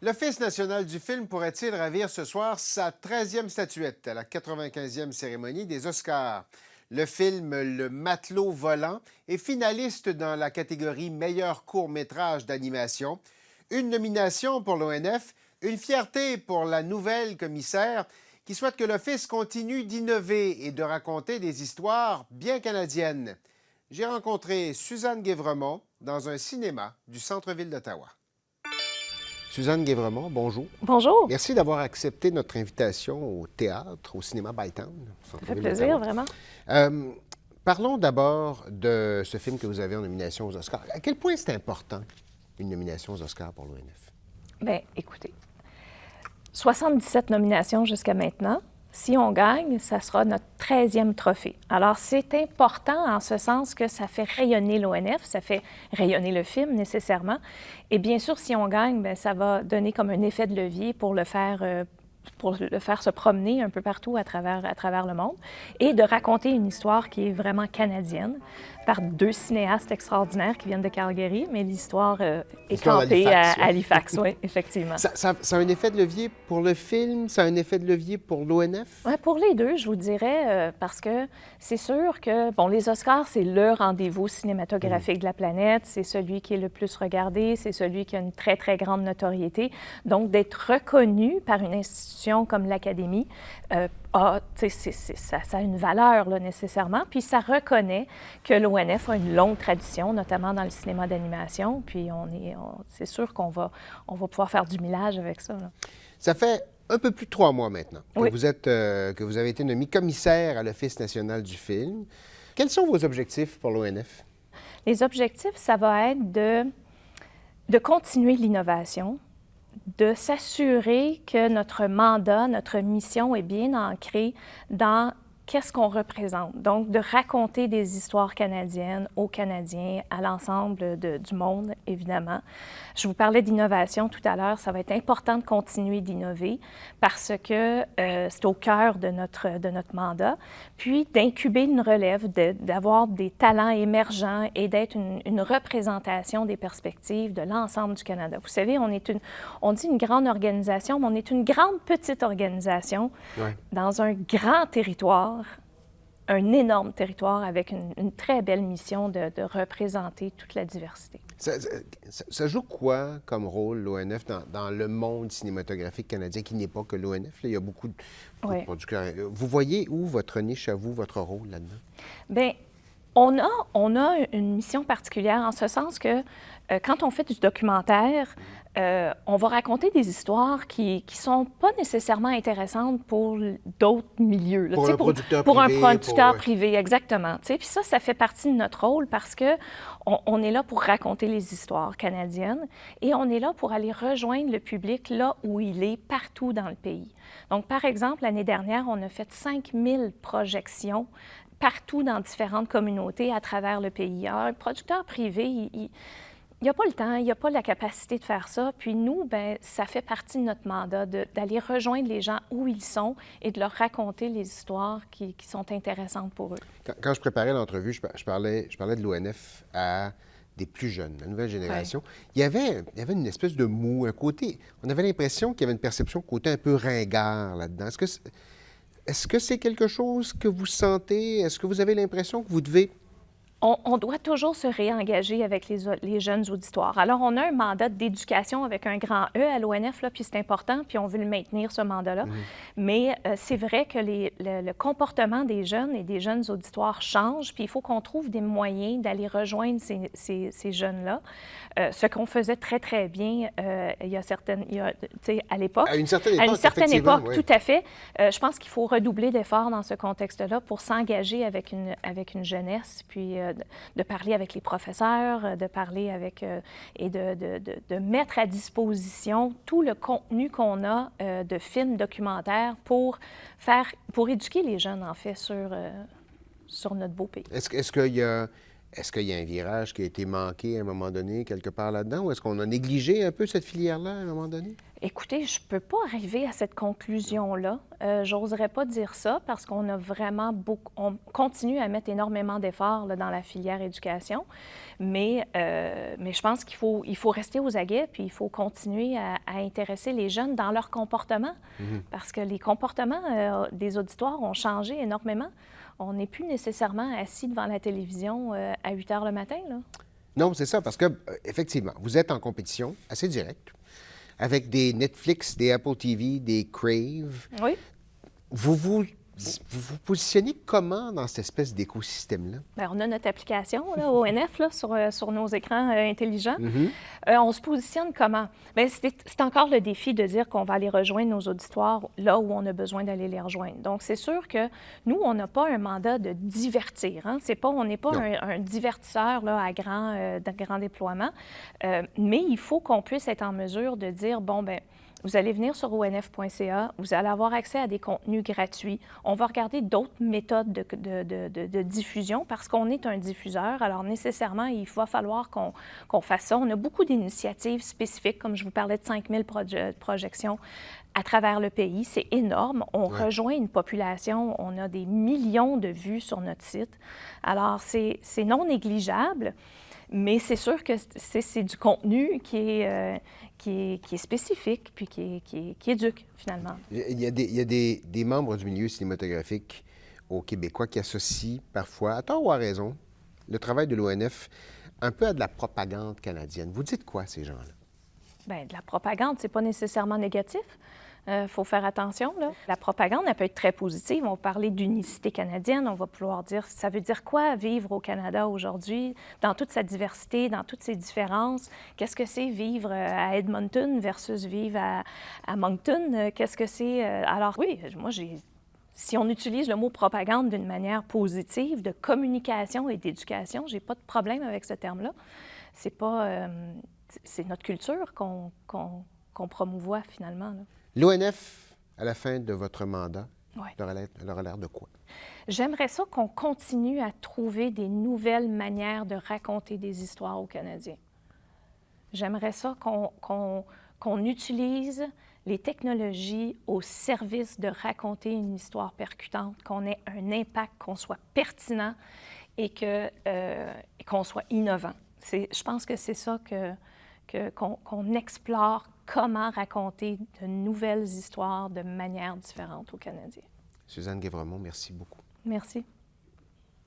L'Office national du film pourrait-il ravir ce soir sa 13e statuette à la 95e cérémonie des Oscars? Le film Le Matelot volant est finaliste dans la catégorie meilleur court-métrage d'animation. Une nomination pour l'ONF, une fierté pour la nouvelle commissaire qui souhaite que l'Office continue d'innover et de raconter des histoires bien canadiennes. J'ai rencontré Suzanne Guévremont dans un cinéma du centre-ville d'Ottawa. Suzanne Guévremont, bonjour. Bonjour. Merci d'avoir accepté notre invitation au théâtre, au cinéma Bytown. Ça fait plaisir, vraiment. Parlons d'abord de ce film que vous avez en nomination aux Oscars. À quel point c'est important, une nomination aux Oscars pour l'ONF? Bien, écoutez, 77 nominations jusqu'à maintenant. Si on gagne, ça sera notre 13e trophée. Alors, c'est important en ce sens que ça fait rayonner l'ONF, ça fait rayonner le film nécessairement. Et bien sûr, si on gagne, bien, ça va donner comme un effet de levier pour le faire se promener un peu partout à travers le monde et de raconter une histoire qui est vraiment canadienne par deux cinéastes extraordinaires qui viennent de Calgary, mais l'histoire est campée à Halifax, oui, effectivement. Ça a un effet de levier pour le film, ça a un effet de levier pour l'ONF? Oui, pour les deux, je vous dirais, parce que c'est sûr que, bon, les Oscars, c'est le rendez-vous cinématographique de la planète, c'est celui qui est le plus regardé, c'est celui qui a une très, très grande notoriété. Donc, d'être reconnu par une institution comme l'Académie, ça a une valeur, là, nécessairement. Puis ça reconnaît que l'ONF a une longue tradition, notamment dans le cinéma d'animation. Puis c'est sûr qu'on va pouvoir faire du millage avec ça, là. Ça fait un peu plus de 3 mois maintenant que, oui. que vous avez été nommé commissaire à l'Office national du film. Quels sont vos objectifs pour l'ONF? Les objectifs, ça va être de continuer l'innovation, de s'assurer que notre mandat, notre mission est bien ancrée dans qu'est-ce qu'on représente. Donc, de raconter des histoires canadiennes aux Canadiens, à l'ensemble du monde, évidemment. Je vous parlais d'innovation tout à l'heure. Ça va être important de continuer d'innover parce que c'est au cœur de notre mandat. Puis, d'incuber une relève, d'avoir des talents émergents et d'être une représentation des perspectives de l'ensemble du Canada. Vous savez, on dit une grande organisation, mais on est une grande petite organisation dans un grand territoire, un énorme territoire avec une très belle mission de représenter toute la diversité. Ça joue quoi comme rôle, l'ONF, dans le monde cinématographique canadien, qui n'est pas que l'ONF? Il y a beaucoup de producteurs. Vous voyez où votre niche à vous, votre rôle là-dedans? Bien, on a une mission particulière en ce sens que quand on fait du documentaire, on va raconter des histoires qui ne sont pas nécessairement intéressantes pour d'autres milieux. Là, pour un producteur pour privé. Un producteur privé, exactement. Puis ça fait partie de notre rôle parce qu'on est là pour raconter les histoires canadiennes et on est là pour aller rejoindre le public là où il est, partout dans le pays. Donc, par exemple, l'année dernière, on a fait 5000 projections partout dans différentes communautés à travers le pays. Alors, un producteur privé, il n'a pas le temps, il n'a pas la capacité de faire ça. Puis nous, bien, ça fait partie de notre mandat d'aller rejoindre les gens où ils sont et de leur raconter les histoires qui sont intéressantes pour eux. Quand je préparais l'entrevue, je parlais de l'ONF à des plus jeunes, la nouvelle génération. Il y avait une espèce de mou, un côté... On avait l'impression qu'il y avait une perception côté un peu ringard là-dedans. Est-ce que c'est quelque chose que vous sentez? Est-ce que vous avez l'impression que vous devez... On doit toujours se réengager avec les jeunes auditoires. Alors, on a un mandat d'éducation avec un grand E à l'ONF, là, puis c'est important, puis on veut le maintenir, ce mandat-là. Mais c'est vrai que le comportement des jeunes et des jeunes auditoires change, puis il faut qu'on trouve des moyens d'aller rejoindre ces jeunes-là. Ce qu'on faisait très, très bien à l'époque. À une certaine époque, À une certaine époque, oui. tout à fait. Je pense qu'il faut redoubler d'efforts dans ce contexte-là pour s'engager avec une jeunesse, puis de parler avec les professeurs, de parler avec et de mettre à disposition tout le contenu qu'on a de films documentaires pour éduquer les jeunes, en fait, sur notre beau pays. Est-ce qu'il y a Est-ce qu'il y a un virage qui a été manqué à un moment donné, quelque part là-dedans, ou est-ce qu'on a négligé un peu cette filière-là à un moment donné? Écoutez, je ne peux pas arriver à cette conclusion-là. J'oserais pas dire ça parce qu'on a vraiment on continue à mettre énormément d'efforts là, dans la filière éducation, mais je pense il faut rester aux aguets puis il faut continuer à intéresser les jeunes dans leur comportement parce que les comportements des auditoires ont changé énormément. On n'est plus nécessairement assis devant la télévision à 8 heures le matin, là. Non, c'est ça, parce que, effectivement, vous êtes en compétition assez directe avec des Netflix, des Apple TV, des Crave. Oui. Vous positionnez comment dans cette espèce d'écosystème-là? Bien, on a notre application, là, ONF, là, sur nos écrans intelligents. On se positionne comment? Bien, c'est encore le défi de dire qu'on va aller rejoindre nos auditoires là où on a besoin d'aller les rejoindre. Donc, c'est sûr que nous, on n'a pas un mandat de divertir. Hein? On n'est pas un divertisseur là, à grand déploiement, mais il faut qu'on puisse être en mesure de dire, bon, bien, vous allez venir sur onf.ca, vous allez avoir accès à des contenus gratuits. On va regarder d'autres méthodes de diffusion parce qu'on est un diffuseur. Alors, nécessairement, il va falloir qu'on fasse ça. On a beaucoup d'initiatives spécifiques, comme je vous parlais de 5000 projections à travers le pays. C'est énorme. On rejoint une population. On a des millions de vues sur notre site. Alors, c'est non négligeable. Mais c'est sûr que c'est du contenu qui est spécifique puis qui éduque, finalement. Il y a des membres du milieu cinématographique aux Québécois qui associent parfois, à tort ou à raison, le travail de l'ONF un peu à de la propagande canadienne. Vous dites quoi, ces gens-là? Bien, de la propagande, c'est pas nécessairement négatif. Faut faire attention, là. La propagande, elle peut être très positive. On va parler d'unicité canadienne. On va pouvoir dire, ça veut dire quoi vivre au Canada aujourd'hui, dans toute sa diversité, dans toutes ses différences? Qu'est-ce que c'est vivre à Edmonton versus vivre à Moncton? Qu'est-ce que c'est? Alors oui, moi, si on utilise le mot propagande d'une manière positive, de communication et d'éducation, j'ai pas de problème avec ce terme-là. C'est pas... c'est notre culture qu'on promouvoit, finalement, là. L'ONF, à la fin de votre mandat, Ouais. elle aura l'air de quoi? J'aimerais ça qu'on continue à trouver des nouvelles manières de raconter des histoires aux Canadiens. J'aimerais ça qu'on utilise les technologies au service de raconter une histoire percutante, qu'on ait un impact, qu'on soit pertinent et qu'on soit innovant. Je pense que c'est ça qu'on explore comment raconter de nouvelles histoires de manière différente aux Canadiens. Suzanne Guévremont, merci beaucoup. Merci.